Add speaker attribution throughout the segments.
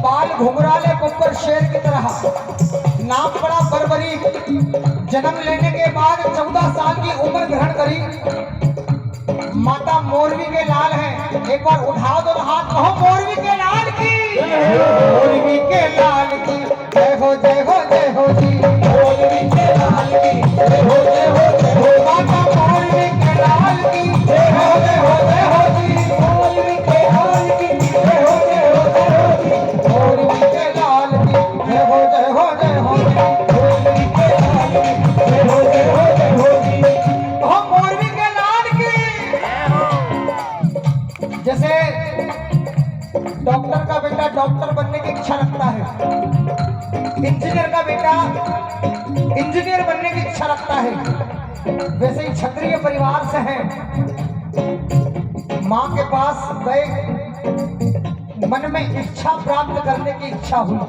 Speaker 1: बाल घुंघराले ऊपर शेर की तरह, नाम पड़ा बर्बरी। जन्म लेने के बाद 14 साल की उम्र ग्रहण करी। माता मोरवी के लाल हैं। एक बार उठाओ दो हाथ, कहो मोरवी के लाल की, मोरवी के लाल की जय हो जय हो जय हो जी, मोरवी के लाल की जय हो जय हो जय हो, माता मोरवी के लाल की जय हो जय हो जय हो जी, मोरवी के लाल की जय हो जय हो जय हो जी, मोरवी के लाल की जय हो जय हो जय हो जी, मोरवी के लाल की जय हो जय हो जय हो जी। कहो मोरवी के लाल की। जैसे डॉक्टर का बेटा डॉक्टर बनने की इच्छा रखता है, इंजीनियर का बेटा इंजीनियर बनने की इच्छा रखता है, वैसे ही क्षत्रिय परिवार से हैं। माँ के पास गए, मन में इच्छा प्राप्त करने की इच्छा हुई।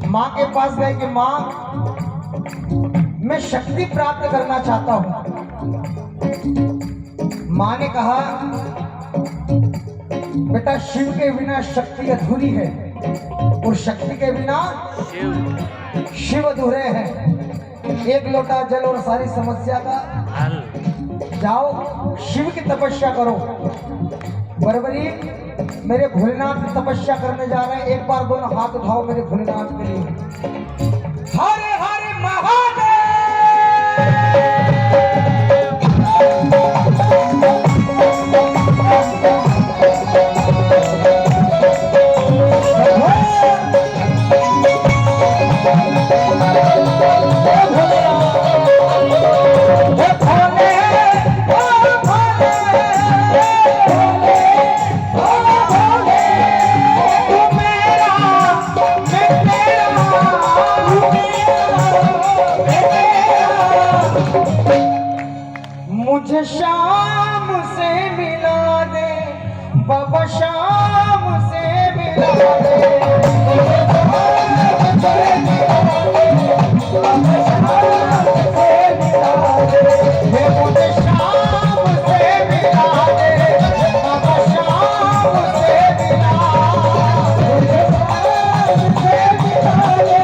Speaker 1: माँ के पास गए कि माँ मैं शक्ति प्राप्त करना चाहता हूँ। माँ ने कहा बेटा शिव के बिना शक्ति अधूरी है और शक्ति के बिना शिव अधूरे हैं। एक लोटा जल और सारी समस्या का हल। जाओ शिव की तपस्या करो। बरबरी मेरे भोलेनाथ की तपस्या करने जा रहे हैं। एक बार दोनों हाथ उठाओ मेरे भोलेनाथ के लिए। हरे हरे महादेव। मुझे शाम से मिला दे बाबा, शाम से मिला दे, मुझे शाम से मिला दे बाबा, शाम से मिला दे, मुझे शाम से मिला दे बाबा, शाम से मिला, मुझे शाम से मिला दे,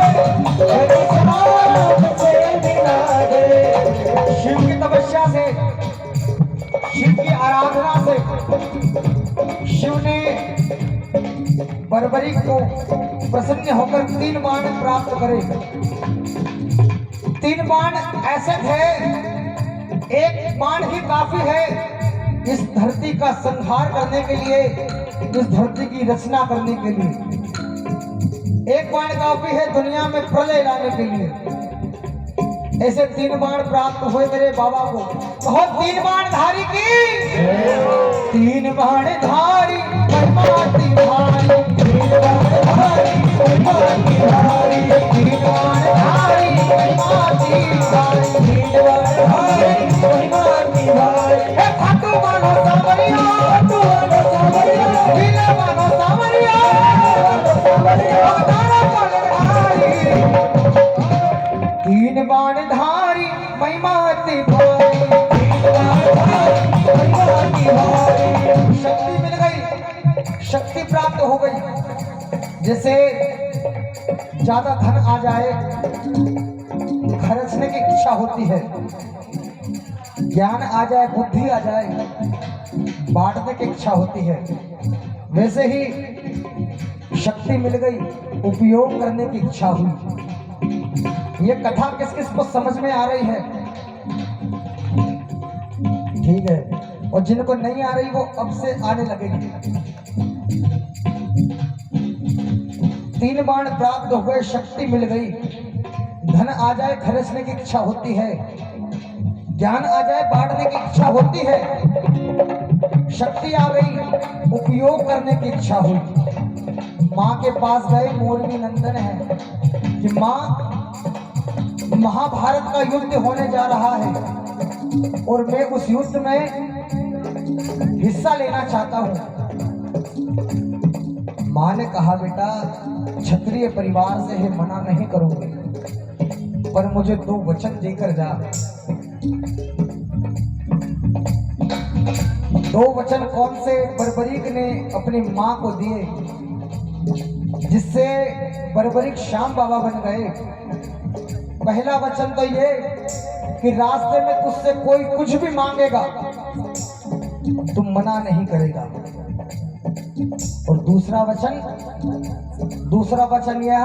Speaker 1: मुझे शाम से मिला दे। शिव की तपस्या से, शिव की आराधना से शिव ने बरबरी को प्रसन्न होकर 3 बाण प्राप्त करे। 3 बाण ऐसे थे, एक बाण ही काफी है इस धरती का संहार करने के लिए, इस धरती की रचना करने के लिए। एक बाण काफी है दुनिया में प्रलय लाने के लिए। ऐसे 3 बाण प्राप्त हुए मेरे बाबा को। बहुत 3 बाण धारी की, 3 बाण धारी महिमाती भारी, 3 बाण धारी महिमाती भारी, 3 बाण धारी महिमाती भारी, 3 बाण धारी महिमाती भारी। हे फाटू मानो सावरिया, फाटू मानो सावरिया, हीरा मानो सावरिया, सावरिया दाना बाण धारी, 3 बाण धारी महिमाती भारी, 3 बाण धारी महिमाती भारी। शक्ति मिल गई, शक्ति प्राप्त हो गई। जैसे ज्यादा धन आ जाए, खर्चने की इच्छा होती है, ज्ञान आ जाए, बुद्धि आ जाए, बांटने की इच्छा होती है। वैसे ही शक्ति मिल गई, उपयोग करने की इच्छा हुई। ये कथा किस किस को समझ में आ रही है? ठीक है, और जिनको नहीं आ रही वो अब से आने लगेगी। 3 बाण प्राप्त हो गए, शक्ति मिल गई, धन आ जाए, खर्चने की इच्छा होती है, ज्ञान आ जाए, बांटने की इच्छा होती है, शक्ति आ गई, उपयोग करने की इच्छा हुई। माँ के पास गए, मोरवी नंदन है कि माँ महाभारत का युद्ध होने जा रहा है और मैं उस युद्ध में हिस्सा लेना चाहता हूं। माँ ने कहा बेटा क्षत्रिय परिवार से है, मना नहीं करूंगी, पर मुझे 2 वचन देकर जा। दो वचन कौन से बर्बरीक ने अपनी मां को दिए जिससे बर्बरीक श्याम बाबा बन गए। पहला वचन तो ये कि रास्ते में तुझसे कोई कुछ भी मांगेगा तुम मना नहीं करेगा। और दूसरा वचन यह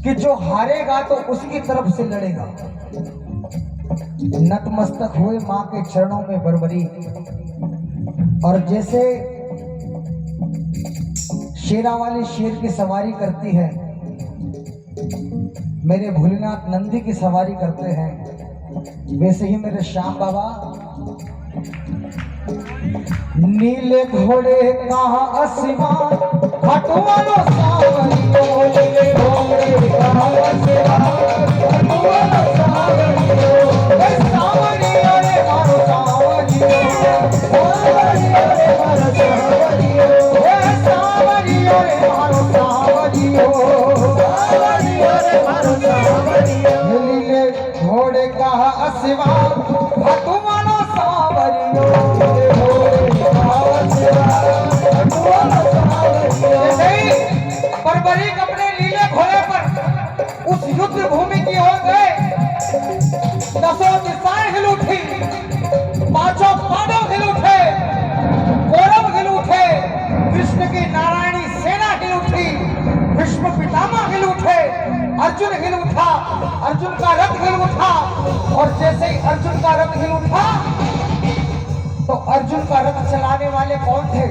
Speaker 1: कि जो हारेगा तो उसकी तरफ से लड़ेगा। नतमस्तक हुए मां के चरणों में बर्बरी, और जैसे शेरा वाली शेर की सवारी करती है, मेरे भोलेनाथ नंदी की सवारी करते हैं, वैसे ही मेरे श्याम बाबा नीले घोड़े का आसमान खाटू वालो सावरियो, नीले घोड़े का आसमान खाटू वालो सावरियो, ए सावरियो रे मारो सावरियो, सावरियो रे मारो सावरियो, ए सावरियो रे मारो सावरियो, सावरियो रे मारो सावरियो, नीले घोड़े का आसमान खाटू वालो सावरियो, बर्बरीक अपने नीले घोड़े पर उस युद्ध भूमि की ओर गए। दसों दिशाएं हिल उठी, पांचों पांडव हिल उठे, कौरव हिल उठे, कृष्ण की नारायणी सेना हिल उठी, भीष्म पितामह हिल उठे, अर्जुन हिल उठा, अर्जुन का रथ हिल उठा। और जैसे ही अर्जुन का रथ हिल उठा तो अर्जुन का रथ चलाने वाले कौन थे?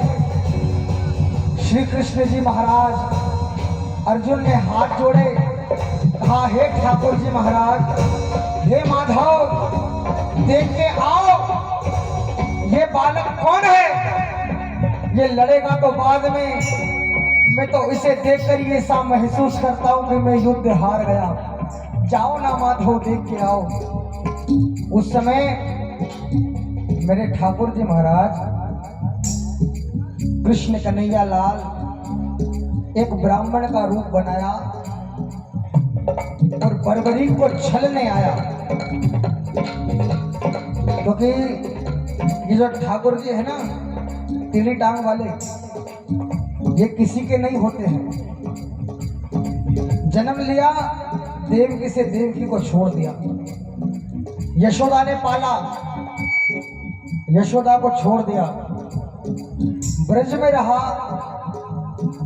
Speaker 1: श्री कृष्ण जी महाराज। अर्जुन ने हाथ जोड़े, कहा हे ठाकुर जी महाराज, हे माधव, देख के आओ ये बालक कौन है? ये लड़ेगा तो बाद में, मैं तो इसे देखकर ये सा महसूस करता हूं कि मैं युद्ध हार गया। जाओ ना माधव, देख के आओ। उस समय मेरे ठाकुर जी महाराज कृष्ण कन्हैया लाल एक ब्राह्मण का रूप बनाया और बर्बरी को छलने आया, क्योंकि ये जो ठाकुर जी है ना, टीली टांग वाले, ये किसी के नहीं होते हैं। जन्म लिया, देवकी से देवकी को छोड़ दिया। यशोदा ने पाला, यशोदा को छोड़ दिया। ब्रज में रहा,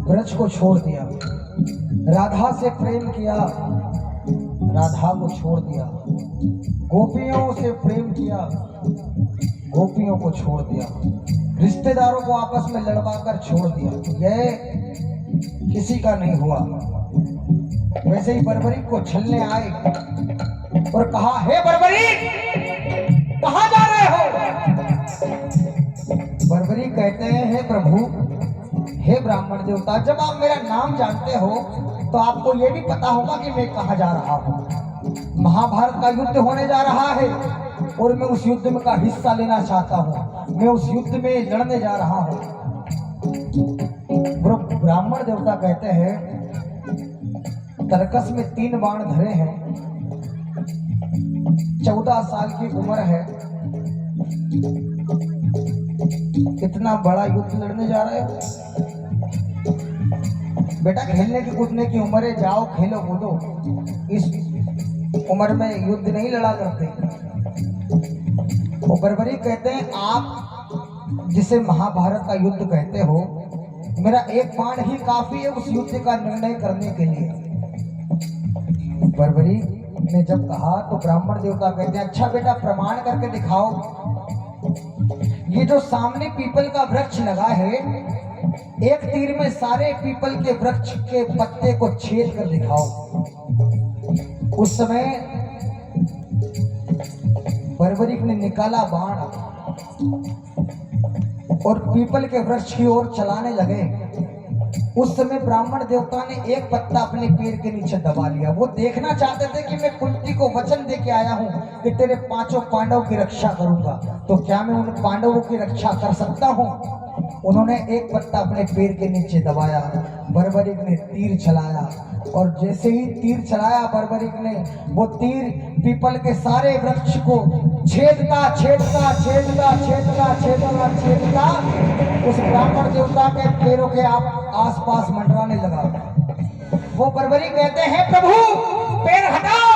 Speaker 1: ब्रज को छोड़ दिया। राधा से प्रेम किया, राधा को छोड़ दिया। गोपियों से प्रेम किया, गोपियों को छोड़ दिया। रिश्तेदारों को आपस में लड़वाकर छोड़ दिया। यह किसी का नहीं हुआ। वैसे ही बर्बरी को छलने आए और कहा, हे बर्बरी, कहां जा रहे हो? बर्बरी कहते हैं, हे प्रभु, हे ब्राह्मण देवता, जब आप मेरा नाम जानते हो तो आपको यह भी पता होगा कि मैं कहां जा रहा हूं। महाभारत का युद्ध होने जा रहा है और मैं उस युद्ध में का हिस्सा लेना चाहता हूं। मैं उस युद्ध में लड़ने जा रहा हूं। ब्राह्मण देवता कहते हैं, तरकस में 3 बाण धरे हैं, 14 साल की उम्र है, इतना बड़ा युद्ध लड़ने जा रहे हो? बेटा, खेलने की कूदने की उम्र है, जाओ खेलो कूदो। इस उम्र में युद्ध नहीं लड़ा करते। वो बर्बरी कहते हैं, आप जिसे महाभारत का युद्ध कहते हो, मेरा एक बाण ही काफी है उस युद्ध का निर्णय करने के लिए। बर्बरी ने जब कहा तो ब्राह्मण देवता कहते हैं, अच्छा बेटा, प्रमाण करके दिखाओ। ये जो सामने पीपल का वृक्ष लगा है, एक तीर में सारे पीपल के वृक्ष के पत्ते को छेद कर दिखाओ। उस समय बर्बरी ने निकाला बाण और पीपल के वृक्ष की ओर चलाने लगे। उस समय ब्राह्मण देवता ने एक पत्ता अपने पैर के नीचे दबा लिया। वो देखना चाहते थे कि मैं कुंती को वचन दे के आया हूं कि तेरे 5 पांडव की रक्षा करूंगा, तो क्या मैं उन पांडवों की रक्षा कर सकता हूं? उन्होंने एक पत्ता अपने पैर के नीचे दबाया, बर्बरिक ने तीर चलाया और जैसे ही तीर चलाया बर्बरिक ने, वो तीर पीपल के सारे वृक्ष को छेदता छेदता छेदता छेदता छेदता छेदता उस ब्राह्मण देवता के पैरों के आसपास मंडराने लगा। वो बर्बरिक कहते हैं, प्रभु पैर हटाओ,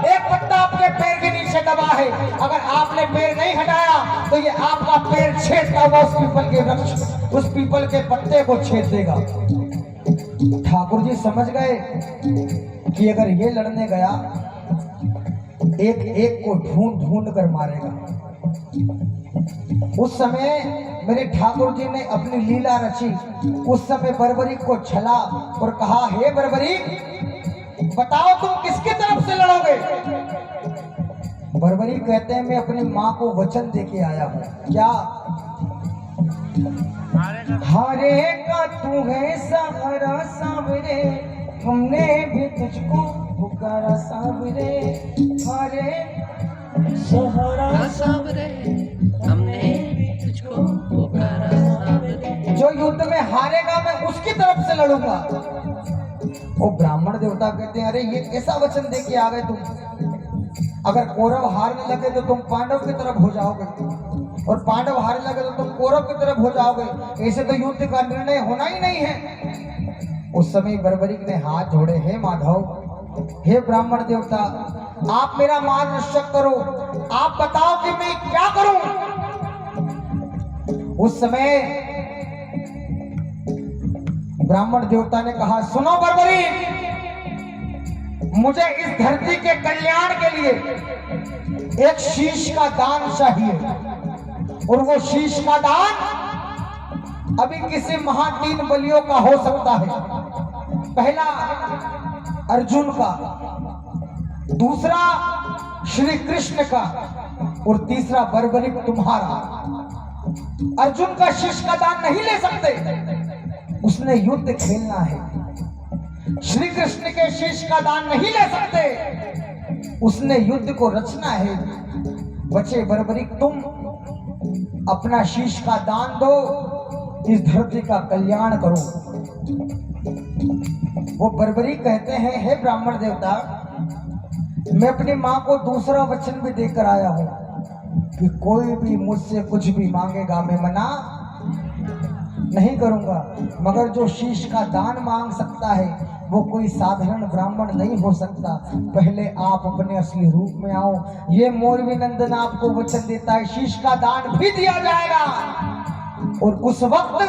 Speaker 1: एक पत्ता आपके पैर के नीचे दबा है, अगर आपने पैर नहीं हटाया तो ये आपका पैर छेदता हुआ उस पीपल के वृक्ष, उस पीपल के पत्ते को छेद देगा। ठाकुर जी समझ गए कि अगर ये लड़ने गया एक एक को ढूंढ ढूंढ कर मारेगा। उस समय मेरे ठाकुर जी ने अपनी लीला रची। उस समय बर्बरिक को छला और कहा, हे बर्बरिक बताओ तुम किसकी तरफ से लड़ोगे। बर्बरिक कहते हैं, मैं अपनी माँ को वचन देके आया हूँ। क्या? हारे का तू है सहारा सावरे, हमने भी तुझको पुकारा सावरे। हारे सहारा सावरे, हमने भी तुझको पुकारा सावरे। जो युद्ध में हारेगा मैं उसकी तरफ से लड़ूंगा। वो ब्राह्मण देवता कहते हैं, अरे ये कैसा वचन दे के आ गए तुम? अगर कौरव हारने लगे तो तुम पांडव की तरफ हो जाओगे और पांडव हारने लगे तो तुम कौरव की तरफ हो जाओगे। ऐसे तो युद्ध का निर्णय होना ही नहीं है। उस समय बर्बरिक ने हाथ जोड़े, हे माधव, हे ब्राह्मण देवता, आप मेरा मार्गदर्शन करो, आप बताओ कि मैं क्या करूं। उस समय ब्राह्मण देवता ने कहा, सुनो बर्बरिक, मुझे इस धरती के कल्याण के लिए एक शीश का दान चाहिए और वो शीश का दान अभी किसी महान बलियों का हो सकता है। पहला अर्जुन का, दूसरा श्री कृष्ण का और तीसरा बर्बरिक तुम्हारा। अर्जुन का शीश का दान नहीं ले सकते, उसने युद्ध खेलना है। श्री कृष्ण के शीश का दान नहीं ले सकते, उसने युद्ध को रचना है। बचे बर्बरिक, तुम अपना शीश का दान दो, इस धरती का कल्याण करो। वो बर्बरिक कहते हैं, हे ब्राह्मण देवता, मैं अपनी माँ को दूसरा वचन भी देकर आया हूं कि कोई भी मुझसे कुछ भी मांगेगा मैं मना नहीं करूंगा, मगर जो शीश का दान मांग सकता है वो कोई साधारण ब्राह्मण नहीं हो सकता। पहले आप अपने असली रूप में आओ। ये मौरवी नंदन आपको वचन देता है, शीश का दान भी दिया जाएगा। और उस वक्त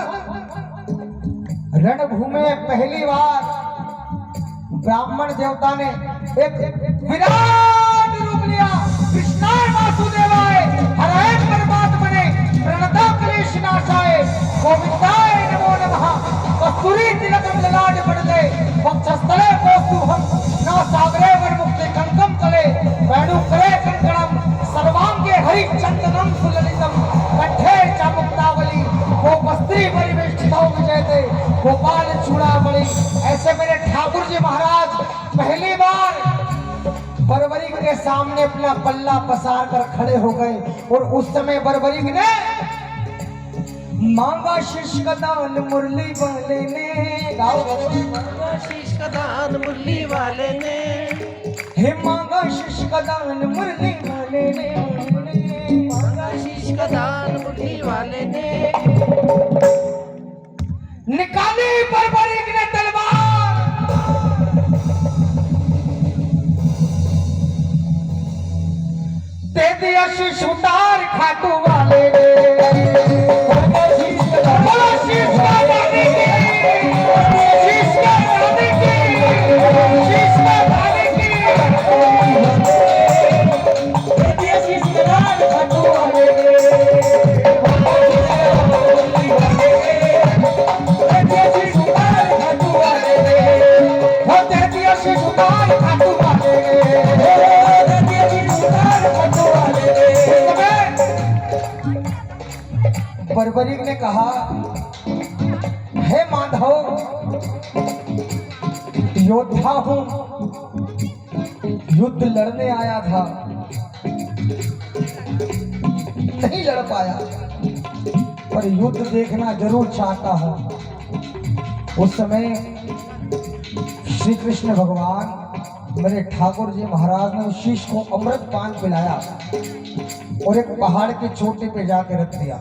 Speaker 1: रणभूमि में पहली बार ब्राह्मण देवता ने एक विराट रूप लिया। कृष्णाय वासुदेवाय हराय परमात्मने प्रणता क्लेशनाशाय गोविंदाय नमो नमः। कस्तूरी तिलकम ललाट पड़ते वक्षस्थले कौस्तुभम न सागरे वरमुक्ते कंकम तले वेणु करे कंकणम सर्वांगे हरि चंदनम सुललितम कंठे चामुक्तावली गोपस्त्री परिवेष्टितौ विजयते गोपाल चूड़ामणि। ऐसे मेरे ठाकुर जी महाराज पहली बार बर्बरिक के सामने अपना पल्ला पसार कर खड़े हो गए और उस समय बर्बरिक ने मांगा शीश का दान मुरली वाले ने। मांगा शीश का दान मुरली वाले ने, हे मांगा शीश का दान मुरली वाले ने, मांगा शीश का दान मुरली वाले ने। निकाली बर्बरिक ने तलवार, दे दिया शीश उतार खाटू वाले ने। बर्बरिक ने कहा, हे माधव, योद्धा हूं, युद्ध लड़ने आया था, नहीं लड़ पाया। पर युद्ध देखना जरूर चाहता हूं। उस समय श्री कृष्ण भगवान मेरे ठाकुर जी महाराज ने उस शीश को अमृत पान पिलाया और एक पहाड़ की चोटी पे जाके रख दिया,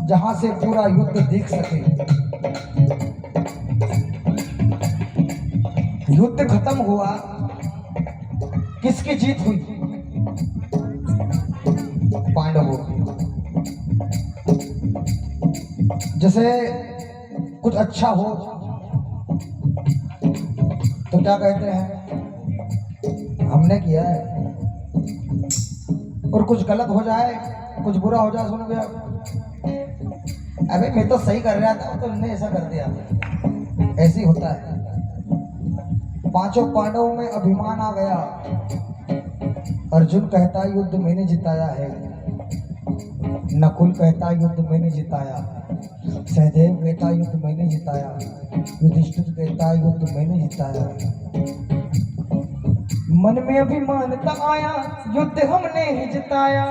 Speaker 1: जहां से पूरा युद्ध देख सके। युद्ध खत्म हुआ, किसकी जीत हुई? पांडवों की। जैसे कुछ अच्छा हो तो क्या कहते हैं हमने किया है, और कुछ गलत हो जाए, कुछ बुरा हो जाए, सुन गया अबे मैं तो सही कर रहा था, तुमने ऐसा कर दिया। ऐसे ही होता है। पांचों पांडवों में अभिमान आ गया। अर्जुन कहता युद्ध मैंने जिताया है, नकुल कहता युद्ध मैंने जिताया, सहदेव कहता युद्ध मैंने जिताया, युधिष्ठिर कहता युद्ध मैंने जिताया। मन में अभिमानता आया, युद्ध हमने ही जिताया।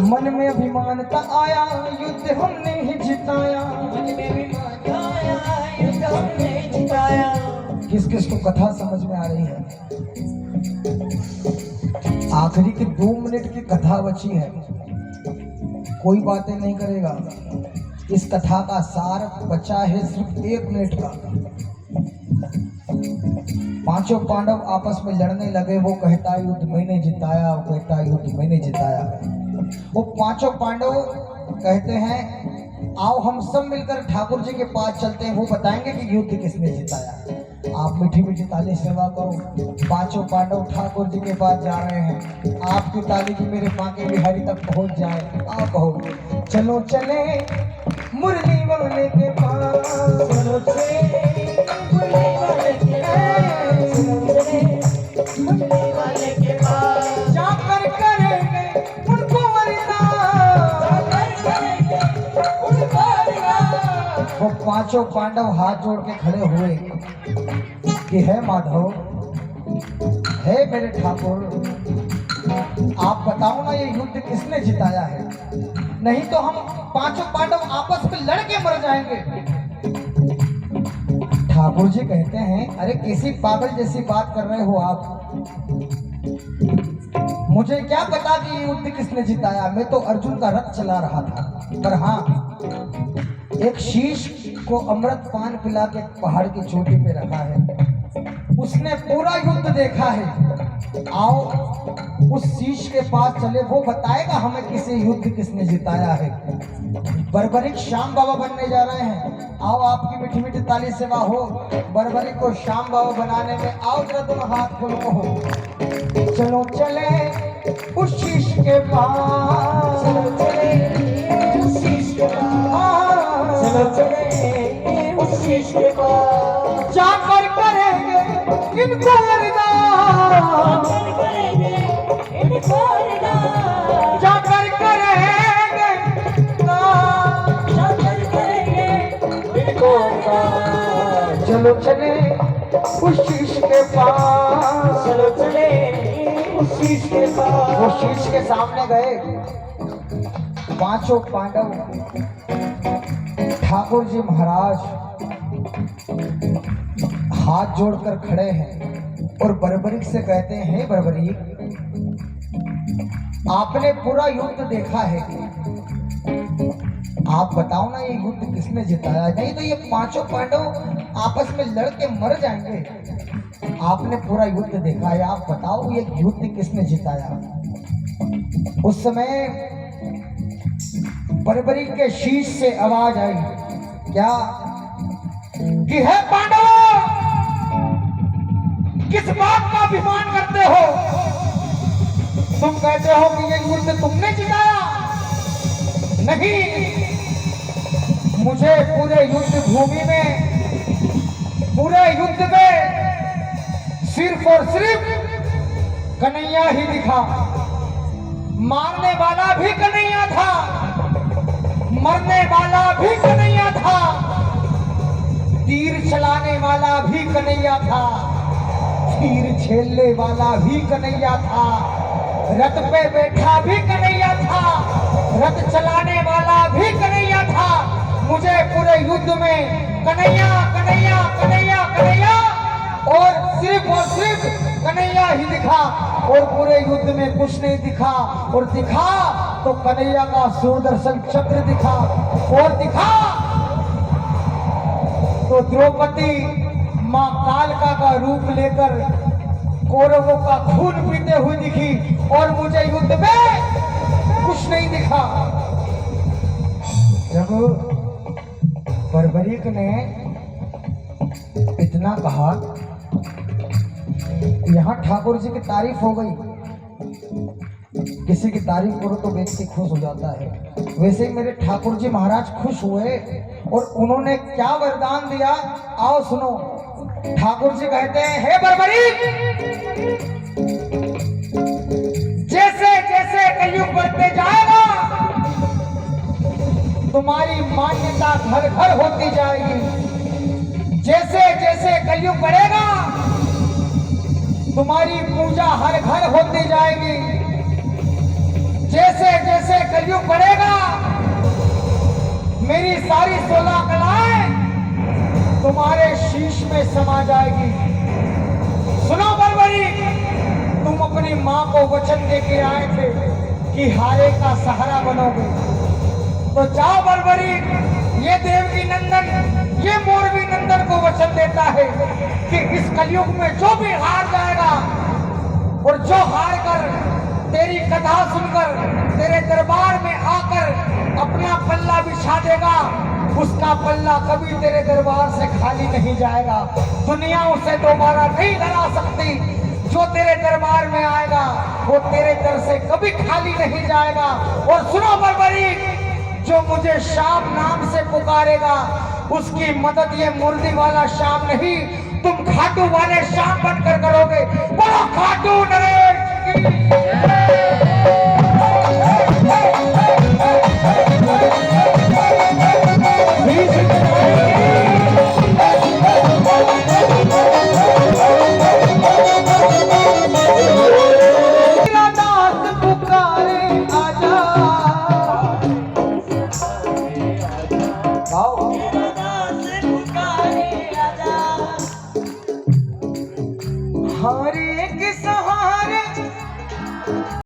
Speaker 1: मन में अभिमानता आया, युद्ध हमने ही जिताया। किस किस को कथा समझ में आ रही है? आखिरी की 2 मिनट की कथा बची है, कोई बातें नहीं करेगा। इस कथा का सार बचा है सिर्फ 1 मिनट का। पांचों पांडव आपस में लड़ने लगे। वो कहता युद्ध मैंने जिताया, वो कहता युद्ध मैंने जिताया। वो पांचों पांडव कहते हैं आओ हम सब मिलकर ठाकुर जी के पास चलते हैं, वो बताएंगे कि युद्ध किसने जिताया। आप मीठी मीठी ताली सेवा करो। पांचों पांडव ठाकुर जी के पास जा रहे हैं। आपकी ताली की मेरे बांके बिहारी तक पहुंच जाए। आप कहो चलो चले मुरली वाले के पास, चलो चले मुरली वाले के पास, मुरली वाले के पास जाकर करेंगे उनको वरदान, जाकर करेंगे उनको वरदान। वो पांचों पांडव हाथ जोड़ के खड़े हुए कि है माधव, है मेरे ठाकुर, आप बताओ ना ये युद्ध किसने जिताया है, नहीं तो हम पांचों पांडव आपस में लड़ के मर जाएंगे। ठाकुर जी कहते हैं अरे कैसी पागल जैसी बात कर रहे हो आप, मुझे क्या पता कि ये युद्ध किसने जिताया। मैं तो अर्जुन का रथ चला रहा था। पर हाँ, एक शीश को अमृत पान पिला के पहाड़ की चोटी पे रखा है, उसने पूरा युद्ध देखा है। आओ उस शीश के पास चले, वो बताएगा हमें किसे युद्ध किसने जिताया है। बर्बरिक श्याम बाबा बनने जा रहे हैं। आओ आपकी मीठी मीठी ताली सेवा हो। बर्बरिक को श्याम बाबा बनाने में आओ जरा दोनों हाथ खोलो हो। चलो चले उस शीश के पास, चलो चले उस शीश के पास, चलो चले उस शीश के पास जाकर करेंगे इनको वरदान, जाकर करेंगे इनको वरदान। चलो चले उस शीश के पास, चलो चले उस शीश के पास। वो शीश के सामने गए। पांचों पांडव ठाकुर जी महाराज हाथ जोड़कर खड़े हैं और बर्बरिक से कहते हैं हे बर्बरिक, आपने पूरा युद्ध देखा है, आप बताओ ना ये युद्ध किसने जिताया, नहीं तो ये पांचों पांडव आपस में लड़ के मर जाएंगे। आपने पूरा युद्ध देखा है, आप बताओ ये युद्ध किसने जिताया। उस समय बर्बरिक के शीश से आवाज आई, क्या कि है पांडव, किस बात का अभिमान करते हो? तुम कहते हो कि ये युद्ध तुमने जिताया? नहीं, मुझे पूरे युद्ध भूमि में, पूरे युद्ध में सिर्फ और सिर्फ कन्हैया ही दिखा। मारने वाला भी कन्हैया था, मरने वाला भी कन्हैया था, तीर चलाने वाला भी कन्हैया था, तीर झेलने वाला भी कन्हैया था, रथ पे बैठा भी कन्हैया युद्ध में कन्हैया कन्हैया कन्हैया कन्हैया और सिर्फ कन्हैया ही दिखा और पूरे युद्ध में कुछ नहीं दिखा। और दिखा तो कन्हैया का सुदर्शन चक्र दिखा और दिखा तो द्रौपदी मां कालका का रूप लेकर कौरवों का खून पीते हुए दिखी और मुझे युद्ध में कुछ नहीं दिखा। जब बर्बरीक ने इतना कहा, यहाँ ठाकुर जी की तारीफ हो गई। किसी की तारीफ करो तो व्यक्ति खुश हो जाता है, वैसे ही मेरे ठाकुर जी महाराज खुश हुए और उन्होंने क्या वरदान दिया, आओ सुनो। ठाकुर जी कहते हैं, हे बर्बरीक, जैसे जैसे कलयुग बढ़ते जाएगा तुम्हारी मान्यता घर घर होती जाएगी। जैसे जैसे कलयुग बढ़ेगा तुम्हारी पूजा हर घर होती जाएगी। जैसे जैसे कलयुग बढ़ेगा मेरी सारी 16 कलाएं तुम्हारे शीश में समा जाएगी। सुनो बर्बरीक, तुम अपनी मां को वचन देके आए थे कि हारे का सहारा बनोगे, तो जाओ बर्बरीक, ये देवकी नंदन, ये मोरवी नंदन को वचन देता है कि इस कलयुग में जो भी हार जाएगा और जो हार कर तेरी कथा सुनकर तेरे दरबार में आकर अपना पल्ला बिछा देगा, उसका पल्ला कभी तेरे दरबार से खाली नहीं जाएगा। दुनिया उसे दोबारा नहीं हरा सकती। जो तेरे दरबार में आएगा वो तेरे दर से कभी खाली नहीं जाएगा। और सुनो बर्बरीक, जो मुझे श्याम नाम से पुकारेगा उसकी मदद ये मुरली वाला श्याम नहीं, तुम खाटू वाले श्याम बनकर करोगे। बोलो खाटू नरेश की